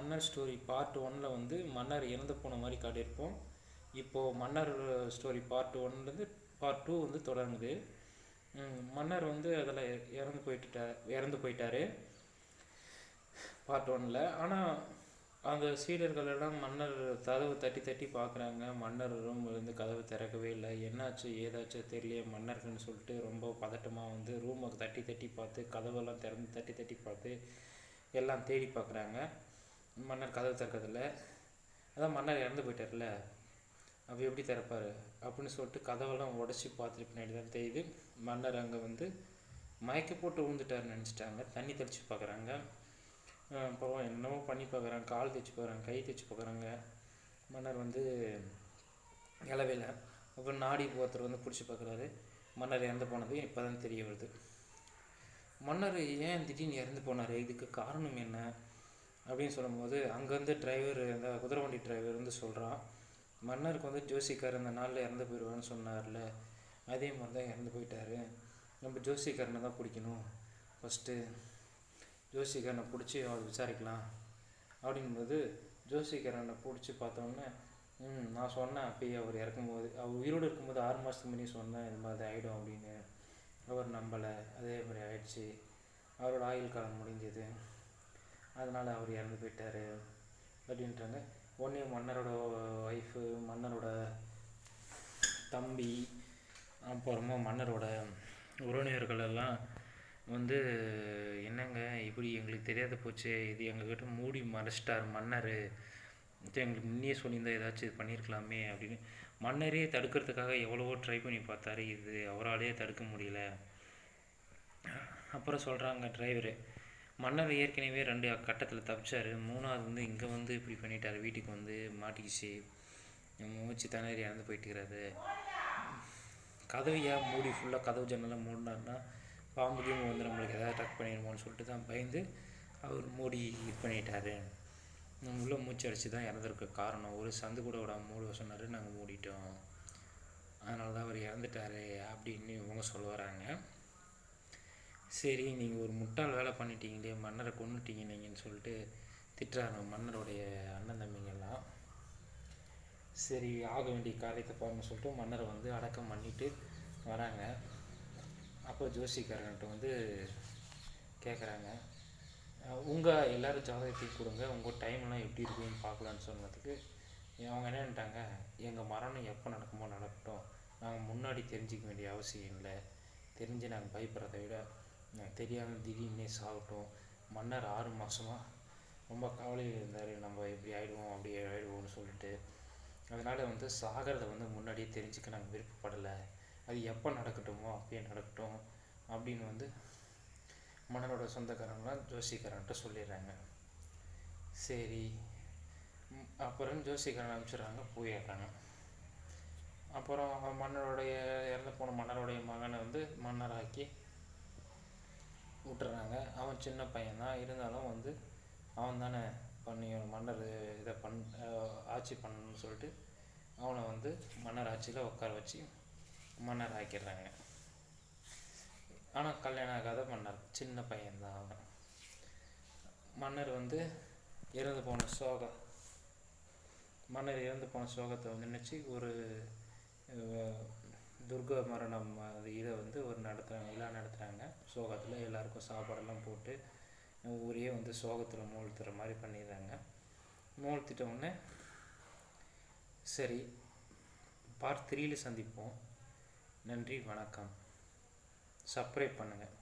மன்னர் story part 1ல் வந்து மன்னர் இறந்து போன மாதிரி காட்டியிருப்போம். இப்போது மன்னர் ஸ்டோரி பார்ட் 1லேருந்து பார்ட் 2 வந்து தொடங்குது. மன்னர் வந்து அதில் இறந்து போயிட்டார் பார்ட் 1ல். ஆனால் அந்த சீடர்கள் எல்லாம் மன்னர் கதவு தட்டி தட்டி பார்க்குறாங்க. மன்னர் ரூம்லேருந்து கதவு திறக்கவே இல்லை. என்னாச்சு ஏதாச்சு தெரியலையே மன்னருக்குன்னு சொல்லிட்டு ரொம்ப பதட்டமாக வந்து ரூமை தட்டி தட்டி பார்த்து கதவெல்லாம் திறந்து தட்டி தட்டி பார்த்து எல்லாம் தேடி பார்க்குறாங்க. மன்னர் கதவு திறக்கிறதில்ல. அதான் மன்னர் இறந்து போயிட்டார்ல, அப்போ எப்படி திறப்பார் அப்படின்னு சொல்லிட்டு கதவெல்லாம் உடச்சி பார்த்துட்டு பின்னாடி தான் தெரியுது மன்னர் அங்கே வந்து மயக்க போட்டு விழுந்துட்டார்னு நினச்சிட்டாங்க. தண்ணி தெளித்து பார்க்குறாங்க. அப்புறம் என்னவோ பண்ணி பார்க்குறாங்க, கால் தைச்சி பார்க்குறாங்க, கை தைச்சி பார்க்குறாங்க. மன்னர் வந்து இளவையில். அப்புறம் நாடி ஒருத்தர் வந்து பிடிச்சி பார்க்குறாரு. மன்னர் இறந்து போனது இப்போ தான் தெரிய வருது. மன்னர் ஏன் திடீர்னு இறந்து போனார், இதுக்கு காரணம் என்ன அப்படின்னு சொல்லும்போது அங்கேருந்து டிரைவர், இந்த குதிரை வண்டி டிரைவர் வந்து சொல்கிறான், மன்னருக்கு வந்து ஜோசிக்கார் இந்த நாளில் இறந்து போயிடுவான்னு சொன்னார்ல, அதே மாதிரி தான் இறந்து போயிட்டார். நம்ம ஜோசிக்காரனை தான் பிடிக்கணும், ஃபஸ்ட்டு ஜோசிக்காரனை பிடிச்சி அவர் விசாரிக்கலாம் அப்படின்போது ஜோசிக்காரனை பிடிச்சி பார்த்தோன்னே நான் சொன்னேன் அப்பயே அவர் இறக்கும்போது, அவர் உயிரோடு இருக்கும்போது 6 மாதத்துக்கு முன்னாடி சொன்னேன் இது மாதிரி ஆகிடும் அப்படின்னு. அவர் நம்பலை, அதே மாதிரி ஆயிடுச்சு. அவரோட ஆயுள் காலம் முடிஞ்சது, அதனால் அவர் இறந்து போயிட்டார் அப்படின்றாங்க. ஒன்றே மன்னரோட ஒய்ஃபு, மன்னரோட தம்பி, அப்புறமா மன்னரோட உறவினர்கள் எல்லாம் வந்து என்னங்க இப்படி எங்களுக்கு தெரியாத போச்சு, இது எங்ககிட்ட மூடி மறைச்சிட்டார் மன்னர், எங்களுக்கு முன்னே சொல்லியிருந்தால் ஏதாச்சும் இது பண்ணியிருக்கலாமே அப்படின்னு மன்னரே தடுக்கிறதுக்காக எவ்வளவோ ட்ரை பண்ணி பார்த்தாரு. இது அவராலேயே தடுக்க முடியல. அப்புறம் சொல்கிறாங்க டிரைவரு, மன்னர் ஏற்கனவே 2 கட்டத்தில் தப்பிச்சார், 3வது வந்து இங்கே வந்து இப்படி பண்ணிட்டார், வீட்டுக்கு வந்து மாட்டிக்கிச்சு, மூச்சு திணறி இறந்து போயிட்டுக்கிறாரு. கதவையாக மூடி ஃபுல்லாக கதவு ஜன்னலாம் மூடினார்னா பாம்புகையும் வந்து நம்மளுக்கு எதாவது அட்டாக் பண்ணிடுமோன்னு சொல்லிட்டு தான் பயந்து அவர் மூடி இது பண்ணிட்டார். உள்ளே மூச்சு அடித்து தான் இறந்துருக்க காரணம், ஒரு சந்து கூட விட மூட சொன்னார், நாங்கள் மூடிட்டோம், அதனால தான் அவர் இறந்துட்டார் அப்படின்னு இவங்க சொல்ல வராங்க. சரி நீங்கள் ஒரு முட்டாள் வேலை பண்ணிட்டீங்களே, மன்னரை கொன்னுட்டீங்க நீங்கன்னு சொல்லிட்டு திட்டுறாங்க மன்னருடைய அண்ணன் தம்பிங்கெல்லாம். சரி ஆக வேண்டிய காரியத்தை பாருன்னு சொல்லிட்டு மன்னரை வந்து அடக்கம் பண்ணிட்டு வராங்க. அப்போ ஜோசிக்காரன்ட்ட வந்து கேட்குறாங்க, உங்கள் எல்லோரும் ஜாதகத்தையும் கொடுங்க, உங்கள் டைம்லாம் எப்படி இருக்குன்னு பார்க்கலான்னு சொன்னதுக்கு அவங்க என்னன்ட்டாங்க, எங்கள் மரணம் எப்போ நடக்குமோ நடக்கட்டும், நாங்கள் முன்னாடி தெரிஞ்சிக்க வேண்டிய அவசியம் இல்லை, தெரிஞ்சு நாங்கள் பயப்படுறதை விட தெரியாமல் திடீர்னே சாகட்டும். மன்னர் 6 மாதமாக ரொம்ப கவலையில் இருந்தார், நம்ம இப்படி ஆகிடுவோம் அப்படி ஆகிடுவோம்னு சொல்லிட்டு, அதனால் வந்து சாகிறத வந்து முன்னாடியே தெரிஞ்சுக்க நாங்கள் விருப்பப்படலை, அது எப்போ நடக்கட்டுமோ அப்பயே நடக்கட்டும் அப்படின்னு வந்து மன்னரோட சொந்தக்காரங்களாம் ஜோசிக்காரன்ட்ட சொல்லிடுறாங்க. சரி அப்புறம் ஜோசிக்காரன் அனுப்பிச்சிடுறாங்க, போயிடுறாங்க. அப்புறம் மன்னருடைய இறந்து போன மன்னருடைய மகனை வந்து மன்னராக்கி விட்டுறாங்க. அவன் சின்ன பையன்தான், இருந்தாலும் வந்து அவன் தானே மன்னர் இதை ஆட்சி பண்ணணும்னு சொல்லிட்டு அவனை வந்து மன்னர் ஆட்சியில் உட்கார வச்சு மன்னர் ஆக்கிடுறாங்க. ஆனால் கல்யாணம் ஆகாத மன்னர், சின்ன பையன்தான் அவன். மன்னர் வந்து மன்னர் இறந்து போன சோகத்தை வந்து நினச்சி ஒரு துர்கா மரணம் இதை வந்து ஒரு விழா நடத்துகிறாங்க. சோகத்தில் எல்லாருக்கும் சாப்பாடெல்லாம் போட்டு ஊரே வந்து சோகத்தில் மூழ்த்துற மாதிரி பண்ணிடுறாங்க. மூழ்த்திட்ட உடனே சரி பார்ட் 3ல் சந்திப்போம். நன்றி, வணக்கம். சப்ஸ்கிரைப் பண்ணுங்கள்.